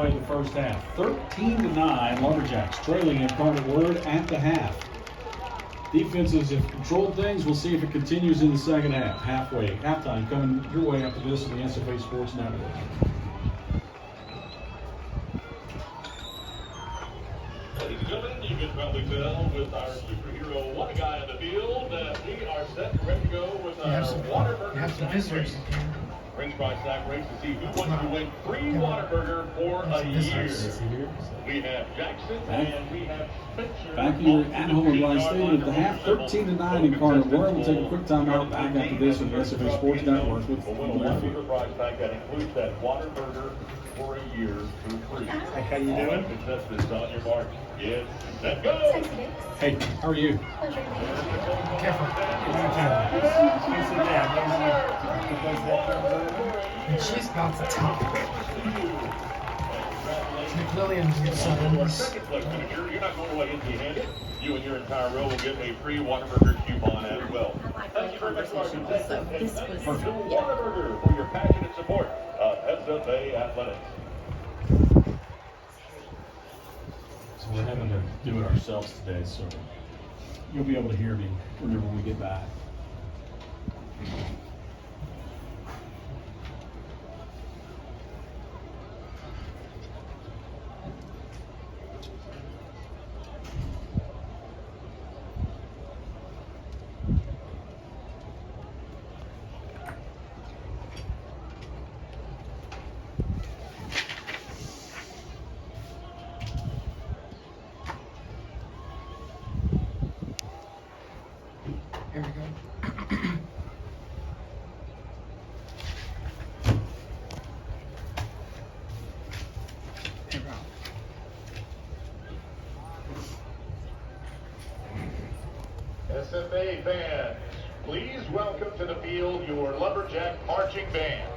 The first half, 13-9, Lumberjacks trailing Incarnate Word at the half. Defenses have controlled things. We'll see if it continues in the second half. Halftime coming your way after this on the SFA Sports Network. Ladies and gentlemen, you can probably tell with our superhero one guy on the field that we are set and ready to go with our Waterburger visitors. French fry snack race to see who wants to win free Waterburger for a year. We have Jackson and we have Spencer. Back here at home at Ryan Stadium at the half, 13-9 Incarnate Word. We'll take a quick time out back after this on the SFA Sports Network with Waterburger prize pack that includes that Waterburger for a year for free. Hey, how you doing? Contestants on your mark. Get set, go! Hey, how are you? Careful. Sit down. And she's about to top. McLillian's sons. Second place finisher, you're not going away empty-handed. You and your entire row will get a free Waterburger coupon as well. Thank you very much, Mark. Thank you, Waterburger, for your passionate support of SFA Athletics. So we're having to do it ourselves today, so you'll be able to hear me whenever we get back. Here we go. Here we go. SFA fans, please welcome to the field your Lumberjack Marching Band.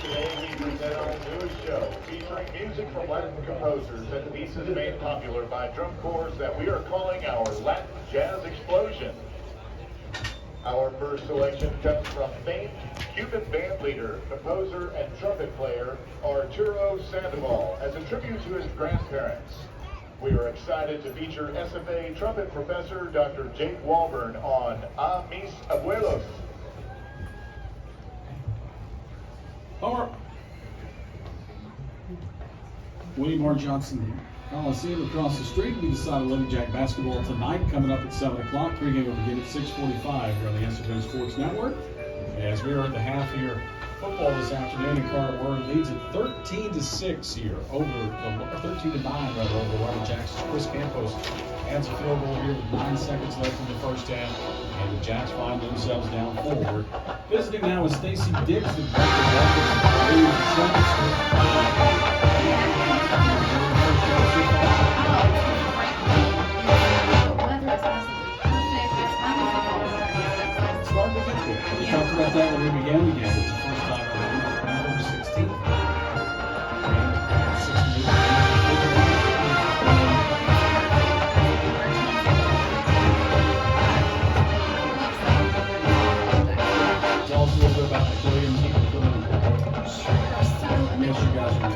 Today we present our newest show featuring music from Latin composers and pieces made popular by drum corps that we are calling our Latin Jazz Explosion. Our first selection comes from famed Cuban band leader, composer, and trumpet player Arturo Sandoval as a tribute to his grandparents. We are excited to feature SFA trumpet professor Dr. Jake Walburn on A Mis Abuelos. Homer. William R. Johnson Coliseum across the street. We decided Lumberjack basketball tonight, coming up at 7 o'clock. Pregame will begin at 6:45 here on the SFA Sports Network. As we are at the half here, football this afternoon, Incarnate Word leads at 13-6 here over 13-9 rather over Lumberjacks. Chris Campos adds a field goal here with 9 seconds left in the first half, and the Jacks find themselves down forward. Visiting now is Stacy Diggs, the we talked about that when we began the game. It's the first time ever. Number 16. Tell us a little bit about McWilliams and Sure. So, yes, you guys are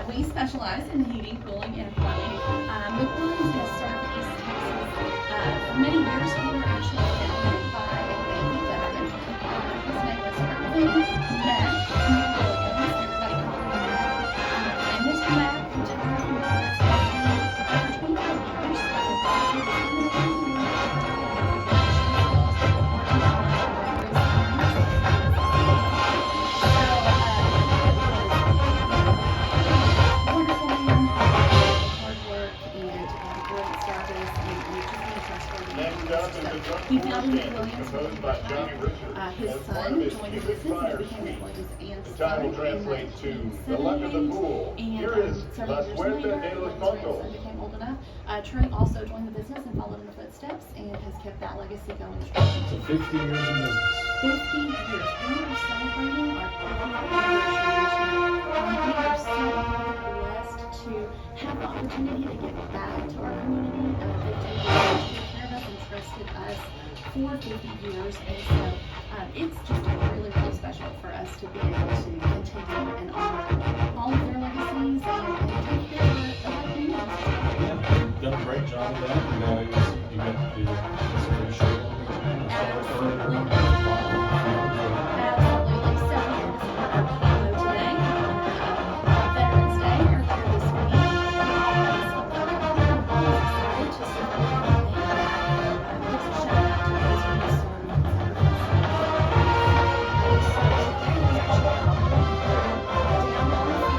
we specialize in heating, cooling, and plumbing. McWilliams has served East Texas for many years. We were actually founded by a lady veteran. His name was Matt McWilliams. Everybody called him Matt. And Mr. Matt retired with us over 25 He founded McWilliams his son joined the business and became McWilliams and Son in 1978. And several years later, when his son became old enough, Trent also joined the business and followed in the footsteps and has kept that legacy going strong. So 50 years in business. 50 years. We are celebrating our 50th anniversary this year. We are so blessed to have the opportunity to give back to our community. They've taken care of us and trusted us for 50 years. And so it's just really, really special for us to be able to continue and honor all of their legacies and take care of our community. Yeah, you've done a great job of that. You got the show on Absolutely. Absolutely. So we had our keynote today on Veterans Day earlier this week. So I'm excited to support and give a shout out to those who have served and sacrificed. So today we actually down on the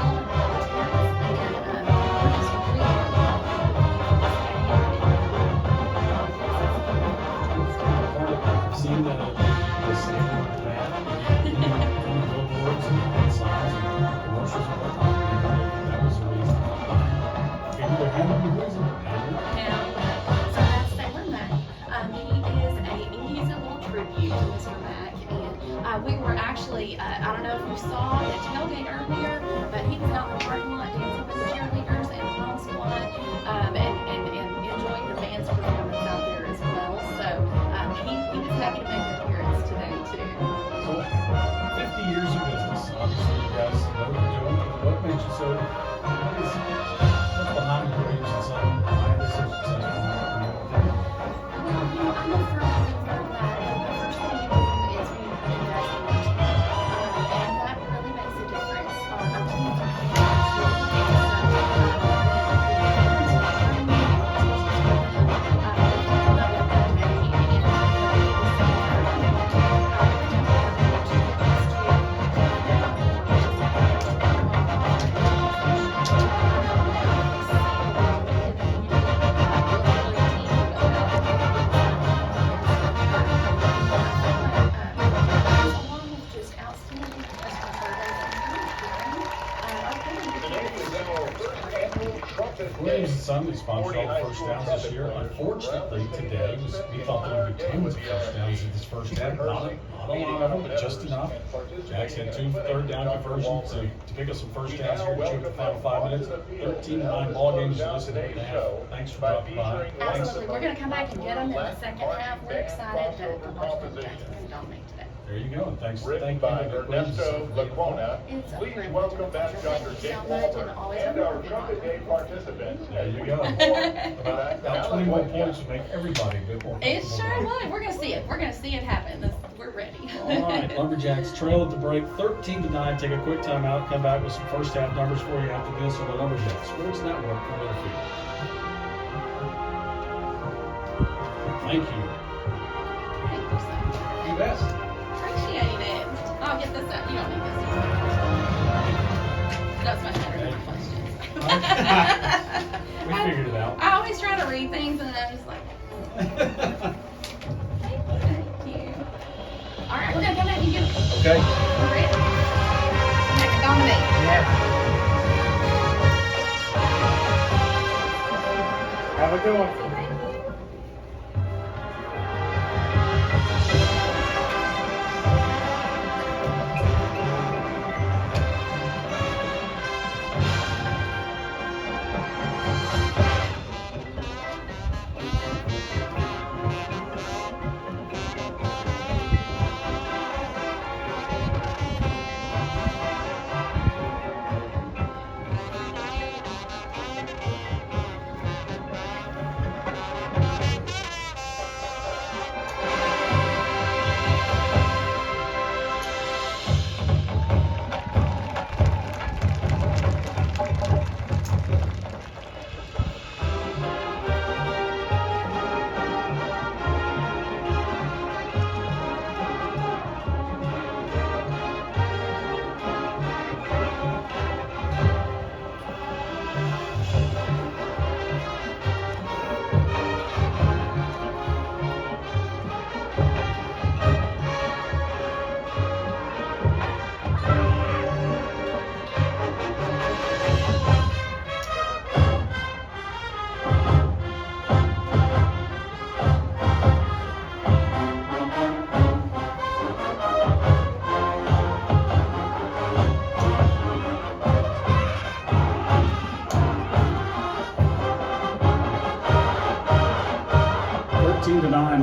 field and we're just really I've seen the same that in the billboards and signs and commercials and whatnot. And that was the reason behind. Maybe there had to be a reason. So that's Sailor Mac. He's a little tribute to Mr. Mac, and we were actually I don't know if you saw the tailgate earlier, but he was out in the parking lot dancing with the cheerleaders and the prom squad, and enjoying the band's performance out there as well. So he was happy to make an appearance today too. So, 50 years of business. Obviously, you guys know what you're doing. What makes you so? What's behind the Williams and Son? Why is this so successful? Well, I'm a firm believer that the first thing you do is you invest in your team, and that really makes a difference. Our teams are along with just outstanding customer Today is our first annual Trumpet Williams Day. and Son, we sponsored all the first downs this year. Unfortunately, today we thought there would be tons of first downs in this first half. Not a lot of them, but just enough. Jack's had 2 third down conversions to pick up some first downs here in the final 5 minutes. 13-9 ball games to listen to the half. Thanks for dropping by. Thanks. Absolutely. We're going to come back and get them in the second half. We're excited to watch them dominate today. There you go. And thanks. Written Thank you by to the Williams Ernesto and Son. Laquona. It's a Please privilege. welcome back Dr. Thank you Jake so much, Walter and always and a our wonderful Trumpet Day participants. There you go. About 21 points would make everybody a bit more It comfortable. sure would. We're going to see it. We're going to see it happen. We're ready. All right, Lumberjacks trail at the break, 13-9. Take a quick timeout. Come back with some first half numbers for you after this on the Lumberjacks Sports Network from Littlefield. Thank you. Thank you so much. You best. Appreciate it. I'll get this up. You don't need this. That's much better than my questions. We figured it out. I always try to read things and I'm just like, thank you. All right, we're going to come back and get them. Okay. We're ready. Make it dominate. Have a good one.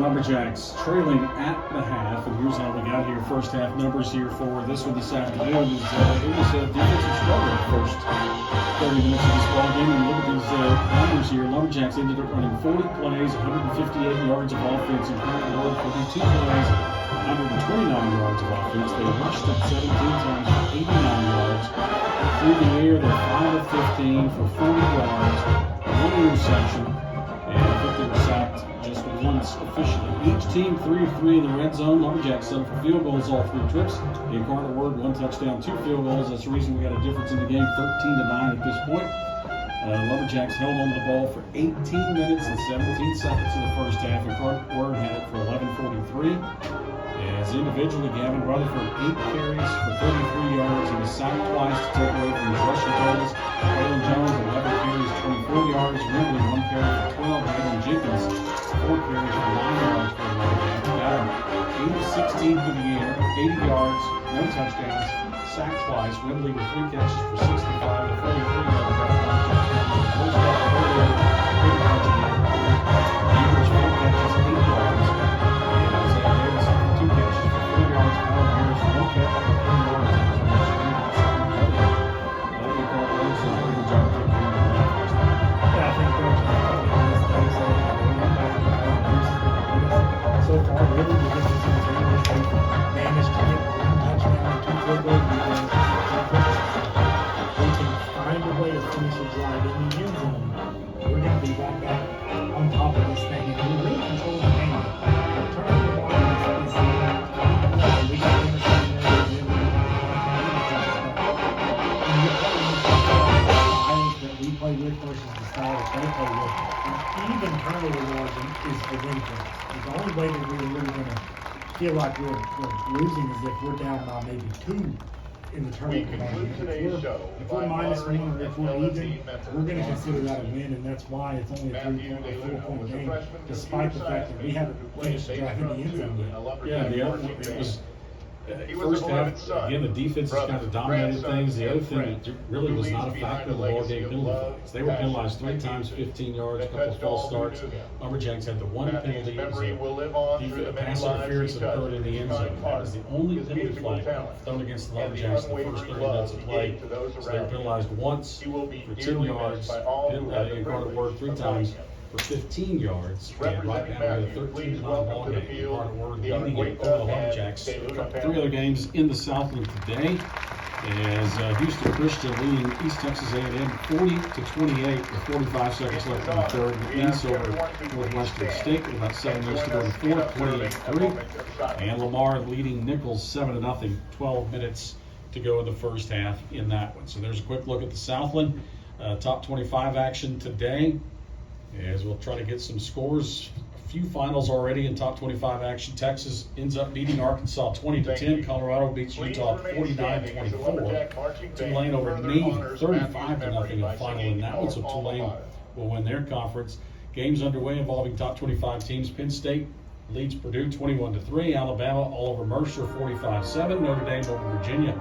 Lumberjacks trailing at the half, and here's how we got here. First half numbers here for this one this afternoon is it was a defensive struggle the first 30 minutes of this ball game. And look at these numbers here. Lumberjacks ended up running 40 plays, 158 yards of offense, and Incarnate Word 42 plays, 129 yards of offense. They rushed it 17 times for 89 yards. Through the air, they're 5 of 15 for 40 yards, 1 interception, and I think they were sacked just once officially. Each team 3 of 3 in the red zone. Lumberjacks settled for field goals all 3 trips. The Incarnate Word 1 touchdown, 2 field goals. That's the reason we got a difference in the game, 13-9 at this point. Lumberjacks held on to the ball for 18 minutes and 17 seconds in the first half. Incarnate Word had it for 11:43. As individually, Gavin Rutherford 8 carries for 33 yards. He was sacked twice to take away from his rushing totals. Waylon Jones 11 carries, 24 yards. Ridley 1 carry for 12. Waylon Jenkins 4 carries for 9 yards for the Lumberjacks. Got him 8 of 16 for the air, 80 yards, no touchdowns, sacked twice. Ridley with 3 catches for 65 to 43 yards. First half earlier, 3 yards again. Average 4 catches, 8 yards. And Isaiah Davis 2 catches for 4 yards. Alan Harris 1 catch for 3 yards. Yeah, I think so far, really, the difference in the game is they managed to get 1 touchdown and 2 field goals. They can find a way to finish a drive in the end zone. We're going to be right back on top of this thing, and we really control the game. The turnover line is we got to understand that we that we play with versus the style that they play with. And even turnover margin is a win for us. The only way that we're really going to feel like we're losing is if we're down by maybe 2 in the We turnover conclude margin. today's show If we're by minus 1 honoring or if we're LSE even, mentor we're going to John consider that a Bruce. win, and that's why it's only a Matthew 3-point or DeLuca 4-point was a game, freshman despite the fact that we haven't finished the drive in the end zone yet. Yeah, the other it was He was first a beloved half son, again. The defense has brother, kind of dominated grandson, things. The other and thing friend, that really who was leaves not a behind factor in a the ball legacy game of penalty love, flags. They were penalized 3 passion, times, and 15 yards, a that couple of touched false all who starts. knew him. Lumberjacks had the 1 penalty. Matthew's It was memory will live on through the many pass lives interference he that occurred touched. in the end His zone. kind That was the only his penalty musical flag talent, thrown against the and the Lumberjacks in the first unwavering 30 love minutes of he play. gave to those So they were around him. penalized once He will be for 10 dearly yards. missed by all who had the Incarnate privilege Word 3 of times knowing him. for 15 yards. And right Representing now we have a Matthew, 13-9 please ball welcome to the game. field Incarnate Word the leading it Argueta over the and Lumberjacks. DeLuca 3 family. other games in the Southland today. As Houston Christian leading East Texas A&M 40-28 with 45 seconds left in the third. East over Northwestern State with about 7 minutes to go in the fourth, 28-3. And Lamar leading Nichols 7-0, 12 minutes to go in the first half in that one. So there's a quick look at the Southland top 25 action today. As we'll try to get some scores. A few finals already in top 25 action. Texas ends up beating Arkansas 20-10. Colorado beats Utah 49-24. Tulane over Navy 35-0 in the final in that one. So Tulane will win their conference. Games underway involving top 25 teams. Penn State leads Purdue 21-3. Alabama all over Mercer 45-7. Notre Dame over Virginia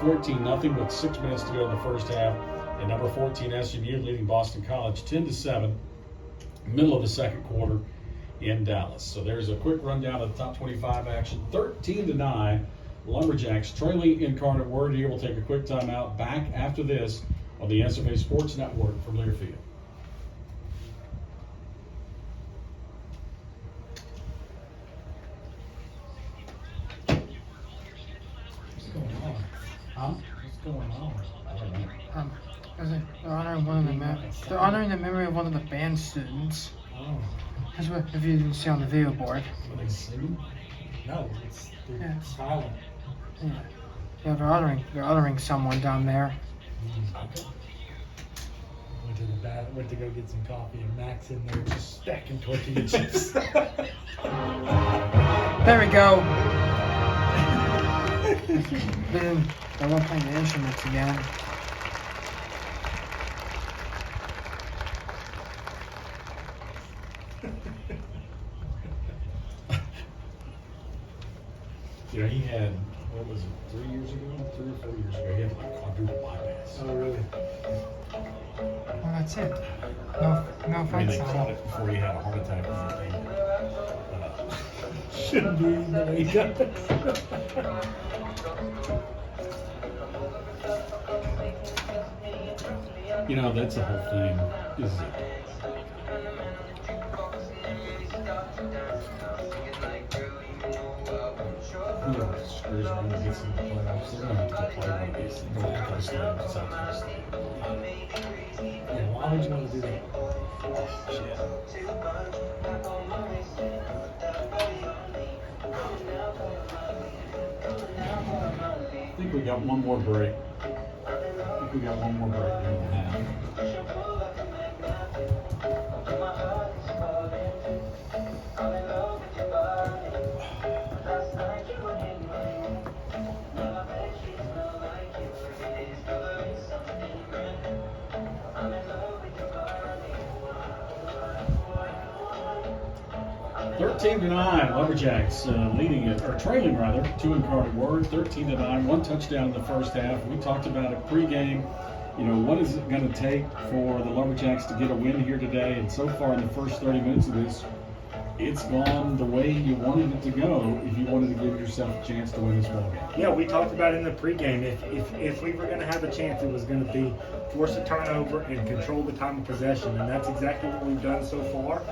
14-0 with 6 minutes to go in the first half. And number 14 SMU leading Boston College 10-7. Middle of the second quarter in Dallas. So there's a quick rundown of the top 25 action. 13-9, Lumberjacks trailing Incarnate Word. Here we'll take a quick timeout. Back after this on the SFA Sports Network from Learfield. What's going on? Huh? What's going on? I don't know. They're honoring they're honoring the memory of one of the band students. Oh, That's what, if you didn't see on the video board. Are they singing? no, they're Yeah. silent. Yeah, yeah, they're honoring someone down there. Went to go get some coffee, and Max in there just stacking tortilla chips. There we go. They won't play the instruments again. You know, he had, what was it, 3 years ago? 3 or 4 years ago, he had like quadruple bypass. Oh, really? Well, that's it. No I mean, offense. they caught it before he had a heart attack and everything. Shouldn't be the way he does. You know, that's the whole thing. Is whoever screws around and gets in the playoffs, they're gonna have to go play one of these. They're gonna have to stay in South Coast. Yeah, why would you want to do that? I think we got one more break. I think we got one more break here in the half. Thirteen to 9, Lumberjacks leading it, or trailing rather, to Incarnate Word. 13 to 9, one touchdown in the first half. We talked about it pregame. You know, what is it going to take for the Lumberjacks to get a win here today? And so far in the first 30 minutes of this, it's gone the way you wanted it to go if you wanted to give yourself a chance to win this ballgame. Yeah, we talked about in the pregame, if we were going to have a chance, it was going to be force a turnover and control the time of possession. And that's exactly what we've done so far,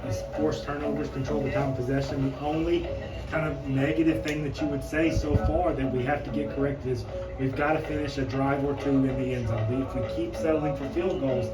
is force turnovers, control the time of possession. The only kind of negative thing that you would say so far that we have to get corrected is we've got to finish a drive or two in the end zone. If we keep settling for field goals,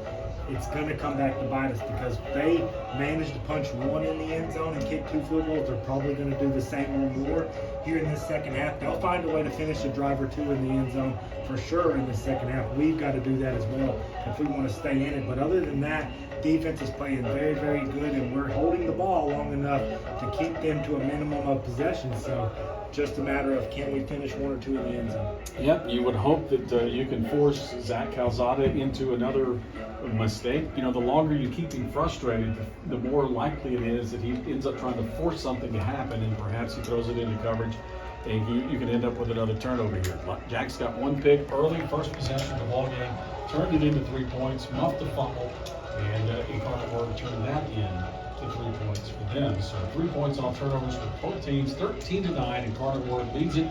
it's going to come back to bite us, because if they manage to punch one in the end zone and kick 2 field goals, they're probably going to do the same or more here in this second half. They'll find a way to finish a drive or two in the end zone for sure in the second half. We've got to do that as well if we want to stay in it. But other than that, defense is playing very, very good, and we're holding the ball long enough to keep them to a minimum of possession. So just a matter of, can we finish 1 or 2 in the end zone? Yep, you would hope that you can force Zach Calzada into another mistake. You know, the longer you keep him frustrated, the more likely it is that he ends up trying to force something to happen, and perhaps he throws it into coverage, and you can end up with another turnover here. Jack's got one pick early, first possession of the ball game, turned it into 3 points, muffed the fumble, and Incarnate Word turned that in to 3 points for them. So 3 points off turnovers for both teams, 13 to 9. Incarnate Word leads it.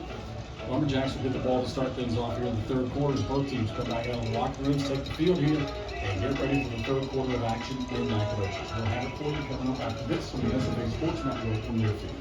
Lumberjacks will get the ball to start things off here in the third quarter as both teams come back out of the locker rooms, take the field here, and get ready for the third quarter of action in Nacogdoches. We'll have it for you coming up after this on the SFA Sports Network from Deerfield.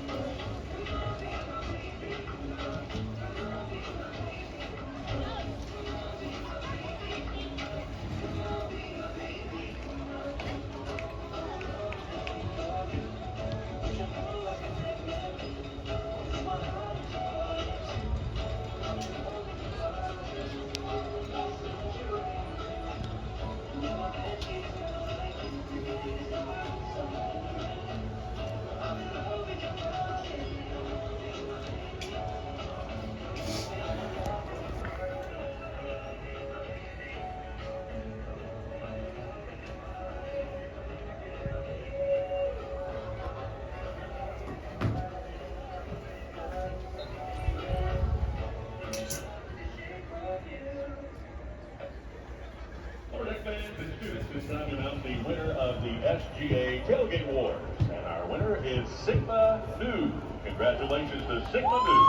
It's time to announce the winner of the SGA Tailgate Wars. And our winner is Sigma Nu. Congratulations to Sigma Nu.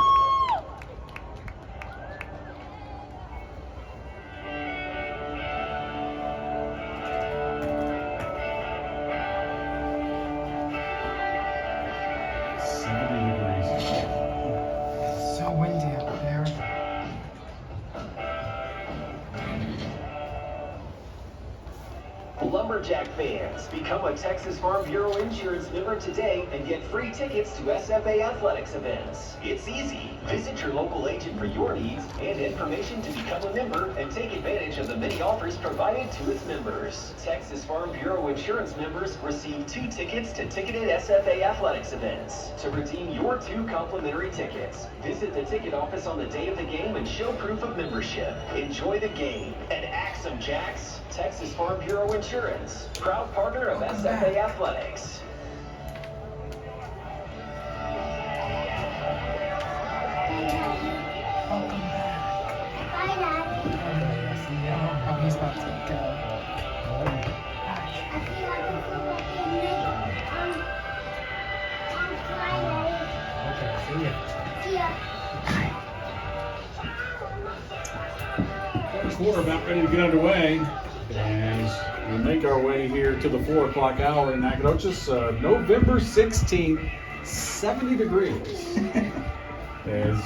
So windy out there. Lumberjack fans, become a Texas Farm Bureau Insurance member today and get free tickets to SFA athletics events. It's easy. Visit your local agent for your needs and information to become a member and take advantage of the many offers provided to its members. Texas Farm Bureau Insurance members receive 2 tickets to ticketed SFA athletics events. To redeem your 2 complimentary tickets, visit the ticket office on the day of the game and show proof of membership. Enjoy the game and act some Jacks. Texas Farm Bureau Insurance, proud partner of SFA Athletics. Welcome back. Bye, Dad. Oh, he's about to go. I feel like a football game on Friday. First quarter about ready to get underway as we make our way here to the 4 o'clock hour in Nacogdoches. November 16th, 70 degrees. As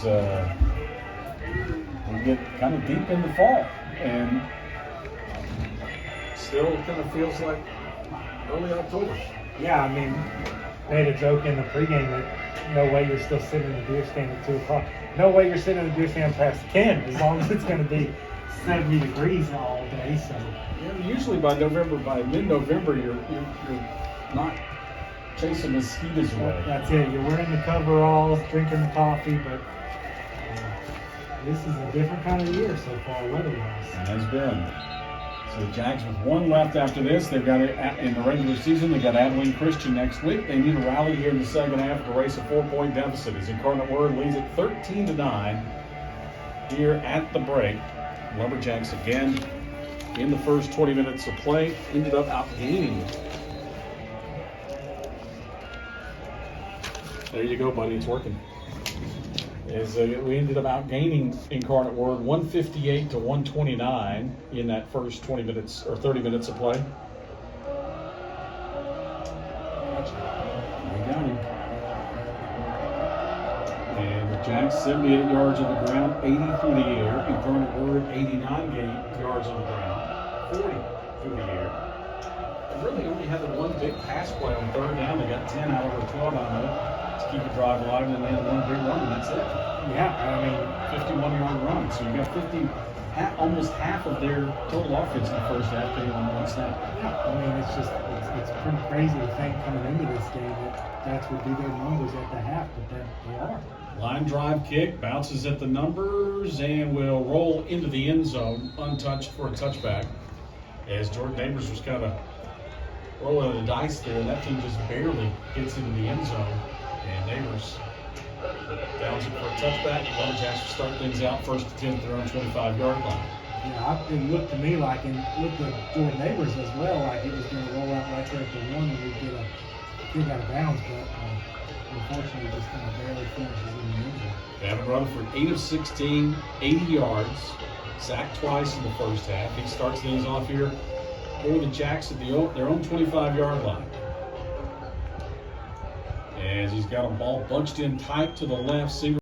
we get kind of deep in the fall, and still kind of feels like early October. Yeah, I mean, they had a joke in the pregame that no way you're still sitting in the deer stand at 2 o'clock. No way you're sitting in the deer stand past 10, as long as it's going to be 70 degrees all day. So Yeah, usually by mid-November, you're not chasing mosquitoes away. that's it. You're wearing the coveralls, drinking the coffee, but this is a different kind of year so far weather-wise. It has been. So the Jags with one left after this. They've got it in the regular season. They got Abilene Christian next week. They need a rally here in the second half to race a 4-point deficit as Incarnate Word leads it 13-9 here at the break. Lumberjacks again in the first 20 minutes of play ended up outgaining. There you go, buddy. It's working. As we ended up outgaining Incarnate Word 158 to 129 in that first 20 minutes or 30 minutes of play. We got him. And the Jags 78 yards on the ground, 80 through the air. Incarnate Word 89 yards on the ground, 40 through the air. They really only had the one big pass play on third down. They got 10 out of 12 out of it to keep the drive alive, and then they had one big run, and that's it. Yeah, I mean, 51-yard run. So you got almost half of their total offense in the first half came on one snap. yeah, I mean, it's pretty crazy to think coming into this game that would be their numbers at the half, but then they are. Line drive kick, bounces at the numbers, and will roll into the end zone untouched for a touchback. As Jordan Neighbors was kind of rolling the dice there, that team just barely gets into the end zone. And Neighbors downs it for a touchback. Lumberjacks will start things out first and 10 at their own 25-yard line. Yeah, it looked to me like, and looked at Jordan Neighbors as well, like it was going to roll out right there at the 1 and we'd get a kick out of bounds, but unfortunately just kind of barely finishes in the end zone. Gavin Rutherford, 8 of 16, 80 yards, sacked twice in the first half. He starts things off here for the Jacks at their own 25-yard line. As he's got a ball bunched in tight to the left, single